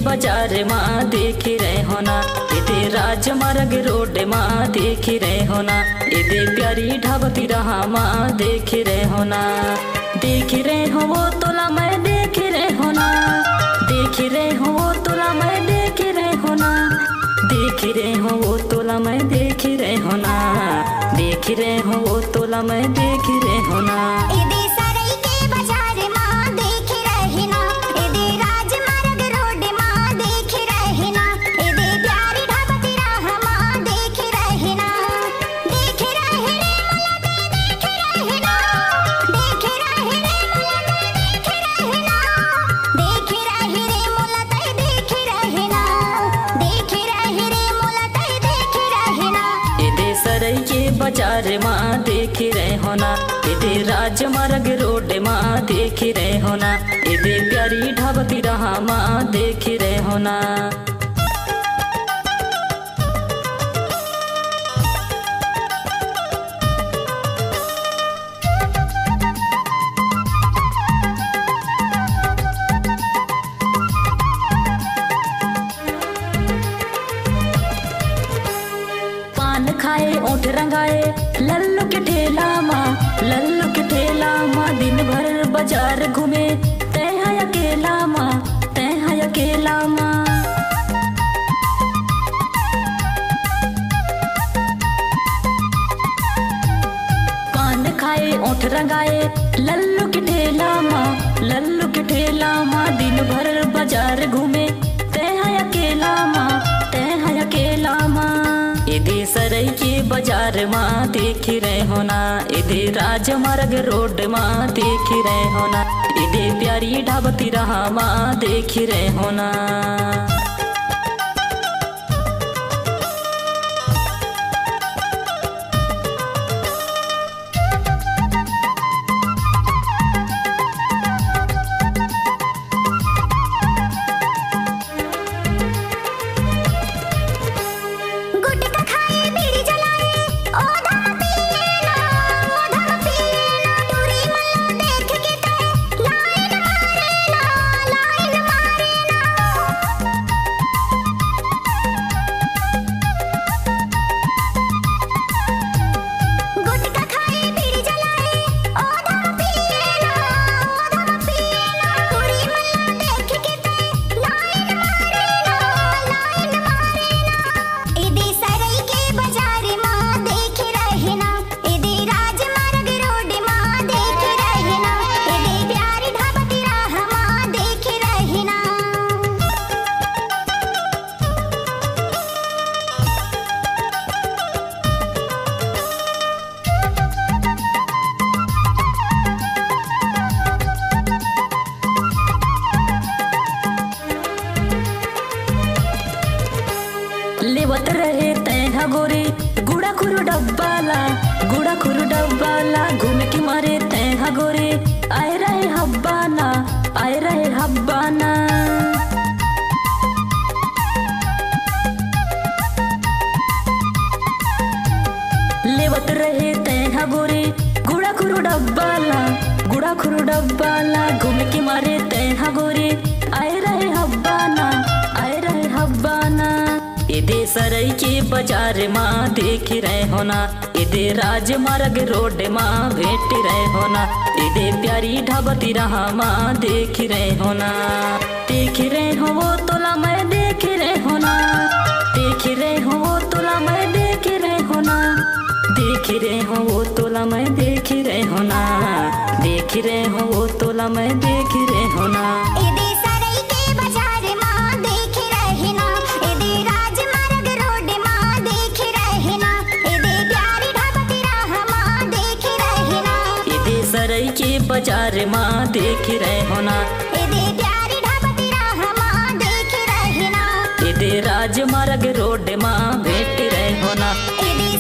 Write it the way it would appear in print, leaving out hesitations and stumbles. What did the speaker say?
बाजार माँ देख रहे हो ना, इधे राजमार्ग रोड माँ देख रहे हो ना, इधे प्यारी ढाबती रहा माँ देख रहे हो ना। देख रहे हो वो तोला मैं देख रहे हो ना, देख रहे हो वो तोला मैं देख रहे हो ना, देख रहे हो वो तोला मैं देख रहे हो ना, देख रहे हो वो तोला मैं देख रहे हो ना। इधे सरई के बाजार माँ देख रहे ना, इधे राजमार्ग रोड माँ देख रहे ना, इधे प्यारी ढाबती रहा माँ देख रहे ना। देख रहे रे मला ते देख रहे ना, देख रहे रे मला ते देख रहे ना, देख रहे रे मला ते देख रहे ना, देख रहे रे मला ते देख रहे ना। इधे सरई के बाजार माँ देख रहे हो ना, इधे राजमार्ग रोड माँ देख रहे हो ना, इधे प्यारी ढाबती रहा माँ देख रहे हो ना। पान खाए ऊँट रंगाए लल्लू के ठेला माँ, लल्लू के ठेला माँ दिन भर बाजार घूमे, तय है अकेला माँ, तय है अकेला माँ। पान खाए ऊँट रंगाए लल्लू के ठेला माँ, लल्लू के ठेला माँ दिन भर बाजार घूमे, तय है अकेला माँ, तय है अकेला माँ। इधे सरई के बाजार माँ देख रहे हो ना, इधे राजमार्ग रोड माँ देख रहे हो ना, इधे प्यारी ढाबती रहा माँ देख रहे हो ना। गुटखा खाए बीड़ी जलाए ओ धम पिए ना, ओ धम पिए ना, टूरी मल्ला देख के ते लाइन मारे ना, लाइन मारे ना। गुटखा खाए बीड़ी जलाए ओ धम पिए ना, ओ धम पिए ना, टूरी मल्ला देख के ते लाइन मारे ना, लाइन मारे ना। इधे सरई के बाजार माँ देख रहे ना, इधे राजमार्ग रोड माँ देख रहे ना, इधे प्यारी ढाबती रहा माँ देख रहे ना। लेवत रहे तय गोरे गुड़ा खुरु डब्बाला, गुड़ा खुरु डब्बाला घूम के मारे तय गोरे, आए रहे हब्बाना, आए रहे हब्बाना। लेवत रहे तय गोरे गुड़ा खुरु डब्बाला, गुड़ा खुरु डब्बाला घूम के मारे तय गोरे, आए रहे हब्बाना, आए रहे हब्बाना। इधे सरई के बाजार माँ देख रहे हो ना, इधे राजमार्ग रोड माँ भेट रहे हो ना, इधे प्यारी ढाबती रहा माँ देख रहे हो ना। देख रहे हो वो तोला मैं देख रहे हो ना, देख रहे हो वो तोला मैं देख रहे हो ना, देख रहे हो वो तोला मैं देख रहे हो ना, देख रहे हो वो तोला मैं देख रहे हो ना। इधे सरई के बाजार माँ देख रहे ना, इधे राजमार्ग रोड माँ देख रहे ना, इधे प्यारी ढाबती रहा माँ देख रहे ना। इधे सरई के बाजार माँ देख रहे हो ना, इधे प्यारी ढाबती रहा माँ देख रहे ना, इधे राजमार्ग रोड माँ भेट रहे हो ना। इधे